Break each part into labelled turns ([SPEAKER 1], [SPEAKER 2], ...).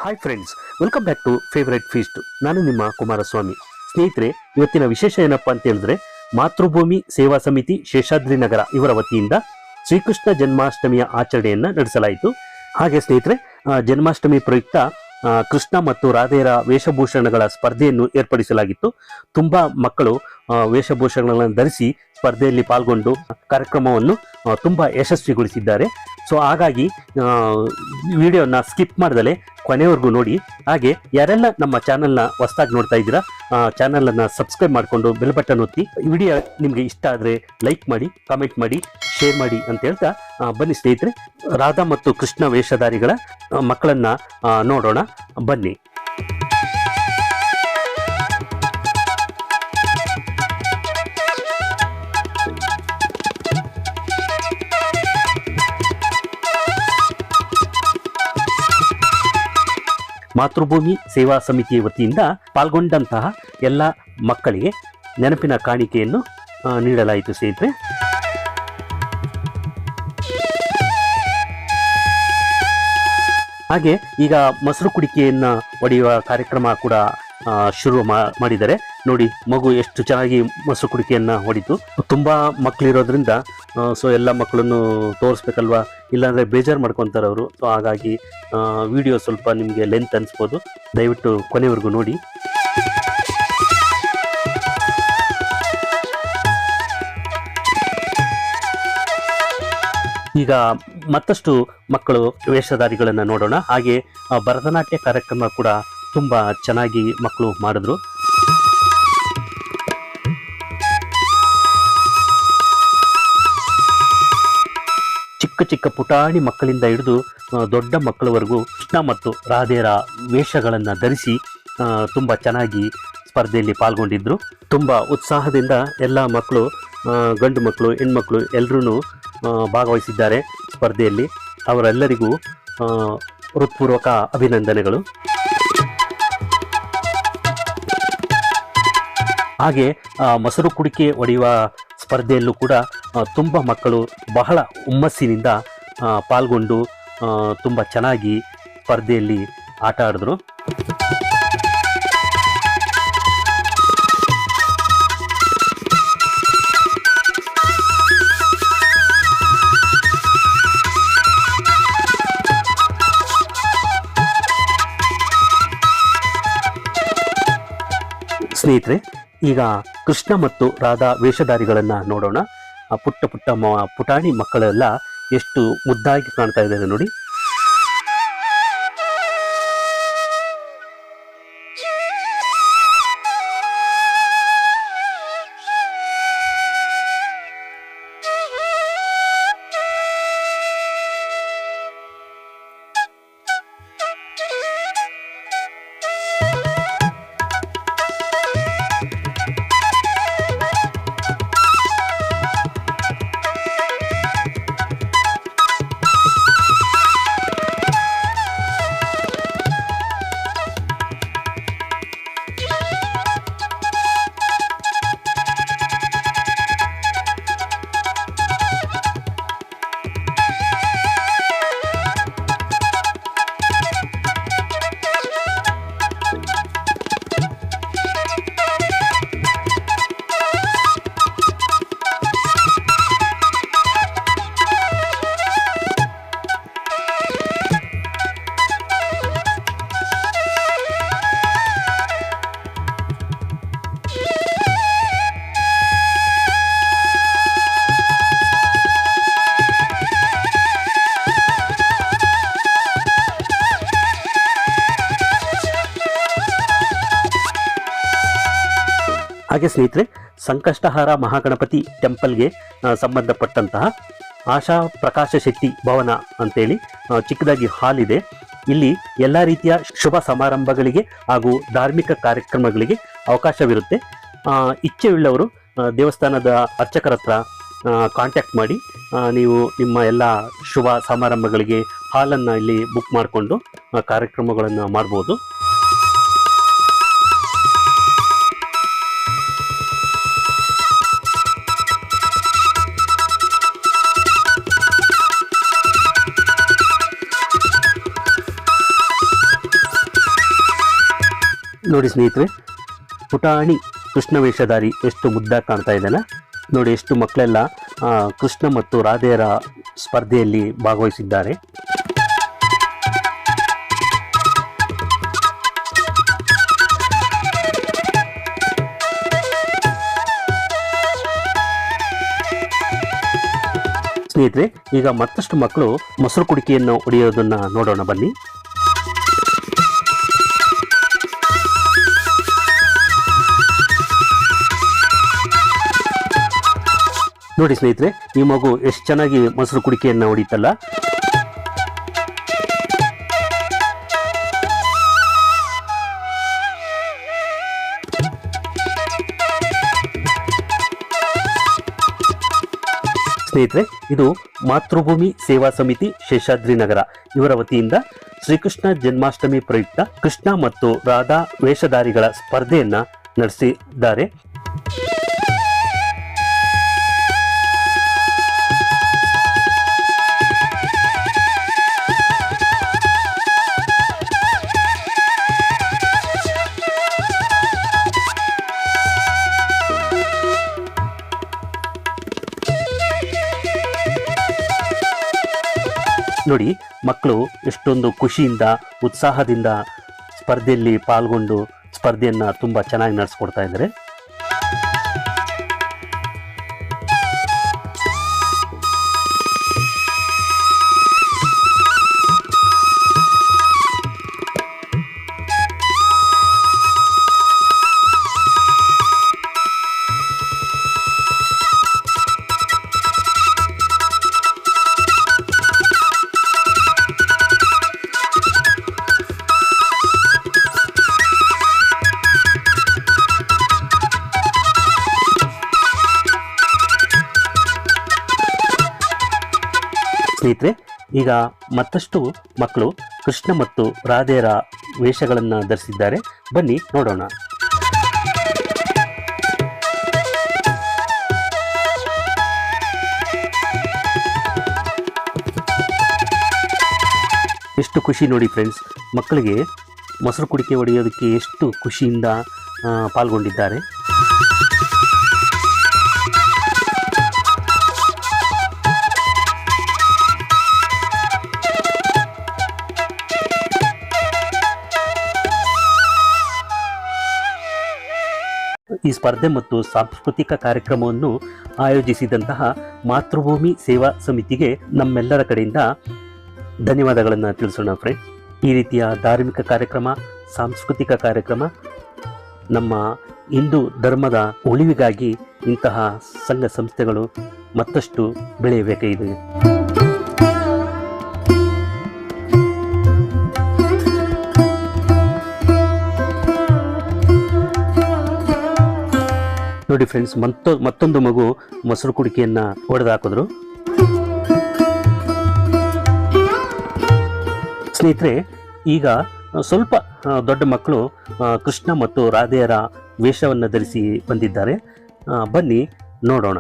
[SPEAKER 1] Hi friends, welcome back to favourite feast. ನಾನು ನಿಮ್ಮ ಕುಮಾರಸ್ವಾಮಿ. ಸ್ನೇಹಿತರೆ, ಇವತ್ತಿನ ವಿಶೇಷ ಏನಪ್ಪಾ ಅಂತ ಹೇಳಿದ್ರೆ, ಮಾತೃಭೂಮಿ ಸೇವಾ ಸಮಿತಿ ಶೇಷಾದ್ರಿ ನಗರ ಇವರ ವತಿಯಿಂದ ಶ್ರೀಕೃಷ್ಣ ಜನ್ಮಾಷ್ಟಮಿಯ ಆಚರಣೆಯನ್ನ ನಡೆಸಲಾಯಿತು. ಹಾಗೆ ಸ್ನೇಹಿತರೆ, ಜನ್ಮಾಷ್ಟಮಿ ಪ್ರಯುಕ್ತ ಕೃಷ್ಣ ಮತ್ತು ರಾಧೆಯರ ವೇಷಭೂಷಣಗಳ ಸ್ಪರ್ಧೆಯನ್ನು ಏರ್ಪಡಿಸಲಾಗಿತ್ತು. ತುಂಬಾ ಮಕ್ಕಳು ವೇಷಭೂಷಣಗಳನ್ನು ಧರಿಸಿ ಸ್ಪರ್ಧೆಯಲ್ಲಿ ಪಾಲ್ಗೊಂಡು ಕಾರ್ಯಕ್ರಮವನ್ನು ತುಂಬಾ ಯಶಸ್ವಿಗೊಳಿಸಿದ್ದಾರೆ. ಸೊ ಹಾಗಾಗಿ ವಿಡಿಯೋನ ಸ್ಕಿಪ್ ಮಾಡ್ದಲೆ ಕೊನೆವರೆಗೂ ನೋಡಿ. ಹಾಗೆ ಯಾರೆಲ್ಲ ನಮ್ಮ ಚಾನಲ್ನ ಹೊಸದಾಗಿ ನೋಡ್ತಾ ಇದ್ದೀರಾ, ಚಾನಲನ್ನು ಸಬ್ಸ್ಕ್ರೈಬ್ ಮಾಡಿಕೊಂಡು ಬೆಲ್ ಬಟನ್ ಒತ್ತಿ. ವಿಡಿಯೋ ನಿಮಗೆ ಇಷ್ಟ ಆದರೆ ಲೈಕ್ ಮಾಡಿ, ಕಾಮೆಂಟ್ ಮಾಡಿ, ಶೇರ್ ಮಾಡಿ ಅಂತ ಹೇಳ್ತಾ ಬನ್ನಿ ಸ್ನೇಹಿತರೆ, ರಾಧಾ ಮತ್ತು ಕೃಷ್ಣ ವೇಷಧಾರಿಗಳ ಮಕ್ಕಳನ್ನ ನೋಡೋಣ ಬನ್ನಿ. ಮಾತೃಭೂಮಿ ಸೇವಾ ಸಮಿತಿಯ ವತಿಯಿಂದ ಪಾಲ್ಗೊಂಡಂತಹ ಎಲ್ಲ ಮಕ್ಕಳಿಗೆ ನೆನಪಿನ ಕಾಣಿಕೆಯನ್ನು ನೀಡಲಾಯಿತು ಸ್ನೇಹಿತರೆ. ಹಾಗೆ ಈಗ ಮೊಸರು ಕುಡಿಕೆಯನ್ನ ಒಡೆಯುವ ಕಾರ್ಯಕ್ರಮ ಕೂಡ ಶುರು ಮಾಡಿದ್ದಾರೆ. ನೋಡಿ, ಮಗು ಎಷ್ಟು ಚೆನ್ನಾಗಿ ಮೊಸರು ಕುಡಿಕೆಯನ್ನ ಹೊಡಿತು. ತುಂಬಾ ಮಕ್ಕಳಿರೋದ್ರಿಂದ ಸೊ ಎಲ್ಲ ಮಕ್ಕಳನ್ನು ತೋರಿಸ್ಬೇಕಲ್ವಾ, ಇಲ್ಲಾಂದ್ರೆ ಬೇಜಾರು ಮಾಡ್ಕೊತಾರೆ ಅವರು. ಸೊ ಹಾಗಾಗಿ ವಿಡಿಯೋ ಸ್ವಲ್ಪ ನಿಮಗೆ ಲೆಂತ್ ಅನ್ಸ್ಬೋದು, ದಯವಿಟ್ಟು ಕೊನೆವರೆಗೂ ನೋಡಿ. ಈಗ ಮತ್ತಷ್ಟು ಮಕ್ಕಳು ವೇಷಧಾರಿಗಳನ್ನ ನೋಡೋಣ. ಹಾಗೆ ಭರತನಾಟ್ಯ ಕಾರ್ಯಕ್ರಮ ಕೂಡ ತುಂಬಾ ಚೆನ್ನಾಗಿ ಮಕ್ಕಳು ಮಾಡಿದ್ರು. ಚಿಕ್ಕ ಚಿಕ್ಕ ಪುಟಾಣಿ ಮಕ್ಕಳಿಂದ ಹಿಡಿದು ದೊಡ್ಡ ಮಕ್ಕಳವರೆಗೂ ಕೃಷ್ಣ ಮತ್ತು ರಾಧೆಯರ ವೇಷಗಳನ್ನ ಧರಿಸಿ ತುಂಬಾ ಚೆನ್ನಾಗಿ ಸ್ಪರ್ಧೆಯಲ್ಲಿ ಪಾಲ್ಗೊಂಡಿದ್ರು. ತುಂಬಾ ಉತ್ಸಾಹದಿಂದ ಎಲ್ಲ ಮಕ್ಕಳು, ಗಂಡು ಮಕ್ಕಳು, ಹೆಣ್ಮಕ್ಳು ಎಲ್ಲರೂ ಭಾಗವಹಿಸಿದ್ದಾರೆ ಸ್ಪರ್ಧೆಯಲ್ಲಿ. ಅವರೆಲ್ಲರಿಗೂ ಹೃತ್ಪೂರ್ವಕ ಅಭಿನಂದನೆಗಳು. ಹಾಗೆ ಮೊಸರು ಕುಡಿಕೆ ಒಡೆಯುವ ಸ್ಪರ್ಧೆಯಲ್ಲೂ ಕೂಡ ತುಂಬ ಮಕ್ಕಳು ಬಹಳ ಹುಮ್ಮಸ್ಸಿನಿಂದ ಪಾಲ್ಗೊಂಡು ತುಂಬ ಚೆನ್ನಾಗಿ ಸ್ಪರ್ಧೆಯಲ್ಲಿ ಆಟ ಆಡಿದ್ರು. ಸ್ನೇಹಿತರೆ, ಈಗ ಕೃಷ್ಣ ಮತ್ತು ರಾಧಾ ವೇಷಧಾರಿಗಳನ್ನ ನೋಡೋಣ. ಪುಟ್ಟ ಪುಟ್ಟ ಪುಟಾಣಿ ಮಕ್ಕಳೆಲ್ಲ ಎಷ್ಟು ಮುದ್ದಾಗಿ ಕಾಣ್ತಾ ಇದ್ದಾರೆ ನೋಡಿ. ಹಾಗೆ ಸ್ನೇಹಿತರೆ, ಸಂಕಷ್ಟಹಾರ ಮಹಾಗಣಪತಿ ಟೆಂಪಲ್ಗೆ ಸಂಬಂಧಪಟ್ಟಂತಹ ಆಶಾ ಪ್ರಕಾಶ ಶೆಟ್ಟಿ ಭವನ ಅಂತೇಳಿ ಚಿಕ್ಕದಾಗಿ ಹಾಲ್ ಇದೆ. ಇಲ್ಲಿ ಎಲ್ಲ ರೀತಿಯ ಶುಭ ಸಮಾರಂಭಗಳಿಗೆ ಹಾಗೂ ಧಾರ್ಮಿಕ ಕಾರ್ಯಕ್ರಮಗಳಿಗೆ ಅವಕಾಶವಿರುತ್ತೆ. ಇಚ್ಛೆಯುಳ್ಳವರು ದೇವಸ್ಥಾನದ ಅರ್ಚಕರ ಹತ್ರ ಕಾಂಟ್ಯಾಕ್ಟ್ ಮಾಡಿ ನೀವು ನಿಮ್ಮ ಎಲ್ಲ ಶುಭ ಸಮಾರಂಭಗಳಿಗೆ ಹಾಲನ್ನು ಇಲ್ಲಿ ಬುಕ್ ಮಾಡಿಕೊಂಡು ಕಾರ್ಯಕ್ರಮಗಳನ್ನು ಮಾಡ್ಬೋದು. ನೋಡಿ ಸ್ನೇಹಿತರೆ, ಪುಟಾಣಿ ಕೃಷ್ಣ ವೇಷಧಾರಿ ಎಷ್ಟು ಮುದ್ದಾಗಿ ಕಾಣ್ತಾ ಇದ್ದಾನೆ ನೋಡಿ. ಎಷ್ಟು ಮಕ್ಕಳೆಲ್ಲ ಕೃಷ್ಣ ಮತ್ತು ರಾಧೆಯರ ಸ್ಪರ್ಧೆಯಲ್ಲಿ ಭಾಗವಹಿಸಿದ್ದಾರೆ. ಸ್ನೇಹಿತರೆ, ಈಗ ಮತ್ತಷ್ಟು ಮಕ್ಕಳು ಮೊಸರು ಕುಡಿಕೆಯನ್ನು ಹೊಡೆಯೋದನ್ನ ನೋಡೋಣ ಬನ್ನಿ. ನೋಡಿ ಸ್ನೇಹಿತರೆ, ಈ ಮಗು ಎಷ್ಟು ಚೆನ್ನಾಗಿ ಮೊಸರು ಕುಡಿಕೆಯನ್ನು ಹೊಡಿತಲ್ಲ. ಸ್ನೇಹಿತರೆ, ಇದು ಮಾತೃಭೂಮಿ ಸೇವಾ ಸಮಿತಿ ಶೇಷಾದ್ರಿ ನಗರ ಇವರ ವತಿಯಿಂದ ಶ್ರೀಕೃಷ್ಣ ಜನ್ಮಾಷ್ಟಮಿ ಪ್ರಯುಕ್ತ ಕೃಷ್ಣ ಮತ್ತು ರಾಧಾ ವೇಷಧಾರಿಗಳ ಸ್ಪರ್ಧೆಯನ್ನ ನಡೆಸಿದ್ದಾರೆ. ನೋಡಿ, ಮಕ್ಕಳು ಎಷ್ಟೊಂದು ಖುಷಿಯಿಂದ ಉತ್ಸಾಹದಿಂದ ಸ್ಪರ್ಧೆಯಲ್ಲಿ ಪಾಲ್ಗೊಂಡು ಸ್ಪರ್ಧೆಯನ್ನ ತುಂಬಾ ಚೆನ್ನಾಗಿ ನಡೆಸ್ಕೊಡ್ತಾ ಇದ್ದಾರೆ. ಸ್ನೇಹಿತರೆ, ಈಗ ಮತ್ತಷ್ಟು ಮಕ್ಕಳು ಕೃಷ್ಣ ಮತ್ತು ರಾಧೆಯರ ವೇಷಗಳನ್ನು ಧರಿಸಿದ್ದಾರೆ. ಬನ್ನಿ ನೋಡೋಣ. ಎಷ್ಟು ಖುಷಿ ನೋಡಿ ಫ್ರೆಂಡ್ಸ್, ಮಕ್ಕಳಿಗೆ ಮೊಸರು ಕುಡಿಕೆ ಹೊಡೆಯೋದಕ್ಕೆ ಎಷ್ಟು ಖುಷಿಯಿಂದ ಪಾಲ್ಗೊಂಡಿದ್ದಾರೆ. ಈ ಸ್ಪರ್ಧೆ ಮತ್ತು ಸಾಂಸ್ಕೃತಿಕ ಕಾರ್ಯಕ್ರಮವನ್ನು ಆಯೋಜಿಸಿದಂತಹ ಮಾತೃಭೂಮಿ ಸೇವಾ ಸಮಿತಿಗೆ ನಮ್ಮೆಲ್ಲರ ಕಡೆಯಿಂದ ಧನ್ಯವಾದಗಳನ್ನು ತಿಳಿಸೋಣ ಫ್ರೆಂಡ್ಸ್. ಈ ರೀತಿಯ ಧಾರ್ಮಿಕ ಕಾರ್ಯಕ್ರಮ, ಸಾಂಸ್ಕೃತಿಕ ಕಾರ್ಯಕ್ರಮ ನಮ್ಮ ಹಿಂದೂ ಧರ್ಮದ ಉಳಿವಿಗಾಗಿ ಇಂತಹ ಸಂಘ ಸಂಸ್ಥೆಗಳು ಮತ್ತಷ್ಟು ಬೆಳೆಯಬೇಕಾಗಿದೆ. ನೋಡಿ ಫ್ರೆಂಡ್ಸ್, ಮತ್ತೊಂದು ಮಗು ಮೊಸರು ಕುಡಿಕೆಯನ್ನ ಹೊಡೆದಾಕಿದ್ರು. ಸ್ನೇಹಿತರೆ, ಈಗ ಸ್ವಲ್ಪ ದೊಡ್ಡ ಮಕ್ಕಳು ಕೃಷ್ಣ ಮತ್ತು ರಾಧೆಯರ ವೇಷವನ್ನು ಧರಿಸಿ ಬಂದಿದ್ದಾರೆ. ಬನ್ನಿ ನೋಡೋಣ.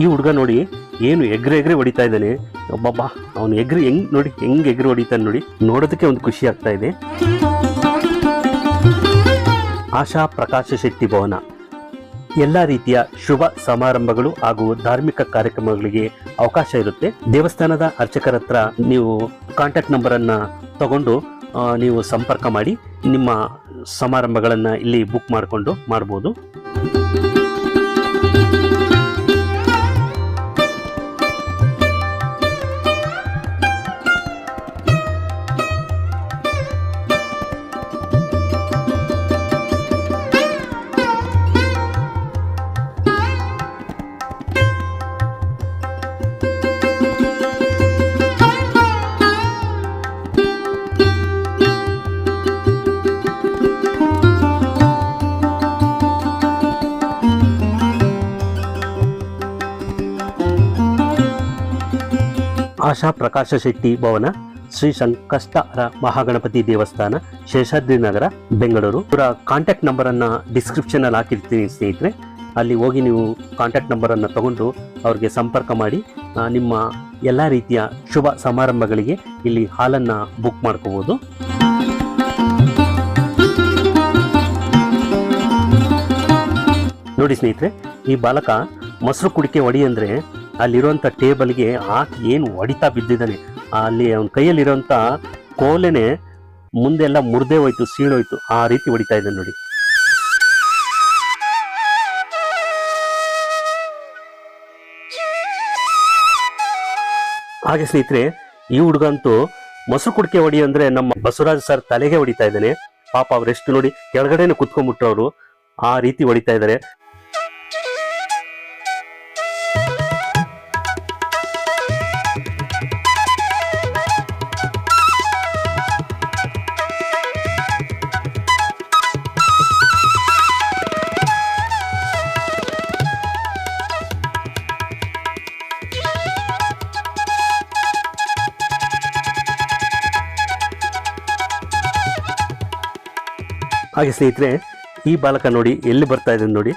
[SPEAKER 1] ಈ ಹುಡುಗ ನೋಡಿ ಏನು ಎಗ್ರೆ ಹೊಡಿತಾ ಇದ್ದಾನೆ. ಒಬ್ಬಬ್ಬಾ, ಅವನು ಎಗ್ರಿ ಹೆಂಗ್ ಎಗ್ರಿ ಹೊಡಿತಾನೆ ನೋಡಿ, ನೋಡೋದಕ್ಕೆ ಒಂದು ಖುಷಿ ಆಗ್ತಾ ಇದೆ. ಆಶಾ ಪ್ರಕಾಶ ಶೆಟ್ಟಿ ಭವನ ಎಲ್ಲ ರೀತಿಯ ಶುಭ ಸಮಾರಂಭಗಳು ಹಾಗೂ ಧಾರ್ಮಿಕ ಕಾರ್ಯಕ್ರಮಗಳಿಗೆ ಅವಕಾಶ ಇರುತ್ತೆ. ದೇವಸ್ಥಾನದ ಅರ್ಚಕರ ಹತ್ರ ನೀವು ಕಾಂಟ್ಯಾಕ್ಟ್ ನಂಬರ್ ಅನ್ನ ತಗೊಂಡು ನೀವು ಸಂಪರ್ಕ ಮಾಡಿ ನಿಮ್ಮ ಸಮಾರಂಭಗಳನ್ನ ಇಲ್ಲಿ ಬುಕ್ ಮಾಡಿಕೊಂಡು ಮಾಡಬಹುದು. ಆಶಾ ಪ್ರಕಾಶ ಶೆಟ್ಟಿ ಭವನ, ಶ್ರೀ ಸಂಕಷ್ಟಹರ ಮಹಾಗಣಪತಿ ದೇವಸ್ಥಾನ, ಶೇಷಾದ್ರಿ ನಗರ, ಬೆಂಗಳೂರು. ಇವರ ಕಾಂಟ್ಯಾಕ್ಟ್ ನಂಬರ್ ಅನ್ನ ಡಿಸ್ಕ್ರಿಪ್ಷನ್ ಅಲ್ಲಿ ಹಾಕಿರ್ತೀನಿ ಸ್ನೇಹಿತರೆ. ಅಲ್ಲಿ ಹೋಗಿ ನೀವು ಕಾಂಟ್ಯಾಕ್ಟ್ ನಂಬರ್ ಅನ್ನು ತಗೊಂಡು ಅವ್ರಿಗೆ ಸಂಪರ್ಕ ಮಾಡಿ ನಿಮ್ಮ ಎಲ್ಲ ರೀತಿಯ ಶುಭ ಸಮಾರಂಭಗಳಿಗೆ ಇಲ್ಲಿ ಹಾಲನ್ನ ಬುಕ್ ಮಾಡ್ಕೋಬಹುದು. ನೋಡಿ ಸ್ನೇಹಿತರೆ, ಈ ಬಾಲಕ ಮೊಸರು ಕುಡಿಕೆ ಹೊಡಿ ಅಂದ್ರೆ ಅಲ್ಲಿರುವಂತ ಟೇಬಲ್ಗೆ ಹಾಕಿ ಏನು ಹೊಡಿತಾ ಬಿದ್ದಿದ್ದಾನೆ. ಅಲ್ಲಿ ಅವನ ಕೈಯಲ್ಲಿರುವಂತ ಕೋಲೆನೆ ಮುಂದೆಲ್ಲ ಮುರಿದೇ ಹೋಯ್ತು, ಸೀಳೋಯ್ತು, ಆ ರೀತಿ ಹೊಡಿತಾ ಇದ್ದಾನೆ ನೋಡಿ. ಹಾಗೆ ಸ್ನೇಹಿತರೆ, ಈ ಹುಡುಗಂತೂ ಮೊಸರು ಕುಡಿಕೆ ಹೊಡಿ ಅಂದ್ರೆ ನಮ್ಮ ಬಸವರಾಜ್ ಸರ್ ತಲೆಗೆ ಹೊಡಿತಾ ಇದ್ದಾನೆ. ಪಾಪ ಅವರೆಷ್ಟು ನೋಡಿ ಕೆಳಗಡೆನೆ ಕುತ್ಕೊಂಡ್ಬಿಟ್ರು, ಅವರು ಆ ರೀತಿ ಹೊಡಿತಾ ಇದ್ದಾರೆ. ಹಾಗೆ ಸ್ನೇಹಿತರೆ, ಈ ಬಾಲಕ ನೋಡಿ ಎಲ್ಲಿ ಬರ್ತಾ ಇದ್ದಾನೆ ನೋಡಿ,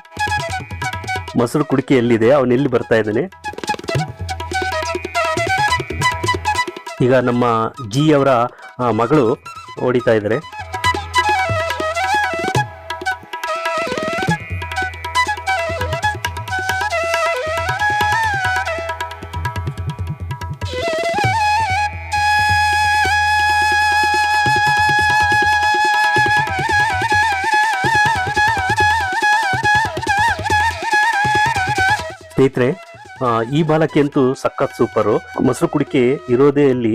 [SPEAKER 1] ಮೊಸರು ಕುಡಿಕೆ ಎಲ್ಲಿದೆ ಅವನು ಎಲ್ಲಿ ಬರ್ತಾ ಇದ್ದಾನೆ. ಈಗ ನಮ್ಮ ಜಿ ಅವರ ಮಗಳು ಹೊಡಿತಾ ಇದ್ದಾರೆ. ಸ್ನೇಹಿತರೆ, ಈ ಬಾಲಕಿ ಅಂತೂ ಸಖತ್ ಸೂಪರು. ಮೊಸರು ಕುಡಿಕೆ ಇರೋದೇ ಅಲ್ಲಿ,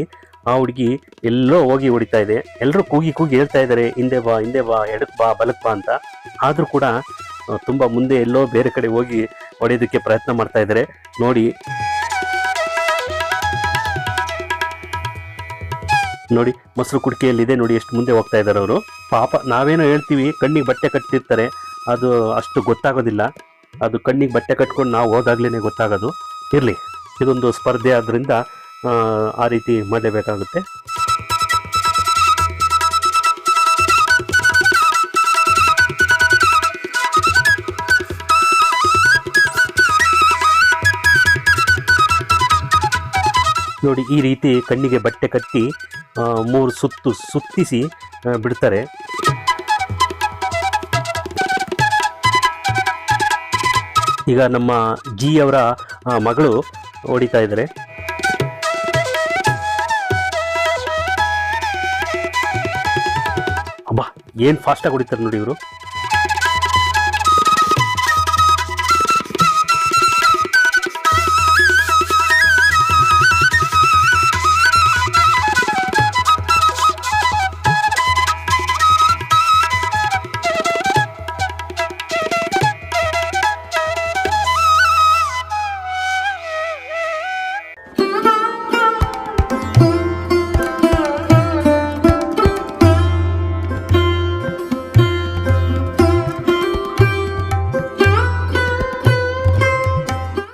[SPEAKER 1] ಆ ಹುಡುಗಿ ಎಲ್ಲೋ ಹೋಗಿ ಹೊಡಿತಾ ಇದೆ. ಎಲ್ಲರೂ ಕೂಗಿ ಹೇಳ್ತಾ ಇದ್ದಾರೆ, ಹಿಂದೆ ಬಾ ಎಡಕ್ ಬಾ ಬಲಕ್ ಬಾ ಅಂತ. ಆದ್ರೂ ಕೂಡ ತುಂಬಾ ಮುಂದೆ ಎಲ್ಲೋ ಬೇರೆ ಕಡೆ ಹೋಗಿ ಹೊಡೆಯೋದಕ್ಕೆ ಪ್ರಯತ್ನ ಮಾಡ್ತಾ ಇದ್ದಾರೆ ನೋಡಿ. ನೋಡಿ ಮೊಸರು ಕುಡಿಕೆಯಲ್ಲಿದೆ ನೋಡಿ, ಎಷ್ಟು ಮುಂದೆ ಹೋಗ್ತಾ ಇದ್ದಾರೆ ಅವರು. ಪಾಪ ನಾವೇನೋ ಹೇಳ್ತೀವಿ, ಕಣ್ಣಿಗೆ ಬಟ್ಟೆ ಕಟ್ಟಿರ್ತಾರೆ, ಅದು ಅಷ್ಟು ಗೊತ್ತಾಗೋದಿಲ್ಲ. ಅದು ಕಣ್ಣಿಗೆ ಬಟ್ಟೆ ಕಟ್ಕೊಂಡು ನಾವು ಹೋದಾಗ್ಲೇ ಗೊತ್ತಾಗೋದು. ಇರಲಿ, ಇದೊಂದು ಸ್ಪರ್ಧೆ ಆದ್ರಿಂದ ಆ ರೀತಿ ಮಾಡಲೇಬೇಕಾಗುತ್ತೆ. ನೋಡಿ, ಈ ರೀತಿ ಕಣ್ಣಿಗೆ ಬಟ್ಟೆ ಕಟ್ಟಿ 3 ಸುತ್ತು ಸುತ್ತಿಸಿ ಬಿಡ್ತಾರೆ. ಈಗ ನಮ್ಮ ಜಿ ಅವರ ಮಗಳು ಹೊಡಿತಾ ಇದ್ದಾರೆ. ಅಬ್ಬಾ, ಏನ್ ಫಾಸ್ಟ್ ಆಗಿ ಹೊಡಿತಾರೆ ನೋಡಿ ಇವರು.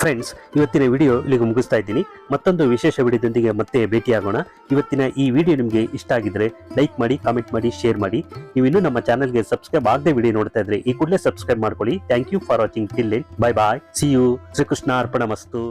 [SPEAKER 1] ಫ್ರೆಂಡ್ಸ್, ಇವತ್ತಿನ ವಿಡಿಯೋ ಇಲ್ಲಿಗೆ ಮುಗಿಸ್ತಾ ಇದ್ದೀನಿ. ಮತ್ತೊಂದು ವಿಶೇಷ ವಿಡಿಯೋದೊಂದಿಗೆ ಮತ್ತೆ ಭೇಟಿಯಾಗೋಣ. ಇವತ್ತಿನ ಈ ವಿಡಿಯೋ ನಿಮಗೆ ಇಷ್ಟ ಆಗಿದ್ರೆ ಲೈಕ್ ಮಾಡಿ, ಕಾಮೆಂಟ್ ಮಾಡಿ, ಶೇರ್ ಮಾಡಿ. ನೀವು ಇನ್ನೂ ನಮ್ಮ ಚಾನಲ್ಗೆ ಸಬ್ಸ್ಕ್ರೈಬ್ ಆಗದೆ ವಿಡಿಯೋ ನೋಡ್ತಾ ಇದ್ರೆ ಈ ಕೂಡಲೇ ಸಬ್ಸ್ಕ್ರೈಬ್ ಮಾಡ್ಕೊಳ್ಳಿ. Thank you for watching. Till then, bye bye, see you. Shrikrishna ಅರ್ಪಣಮಸ್ತು.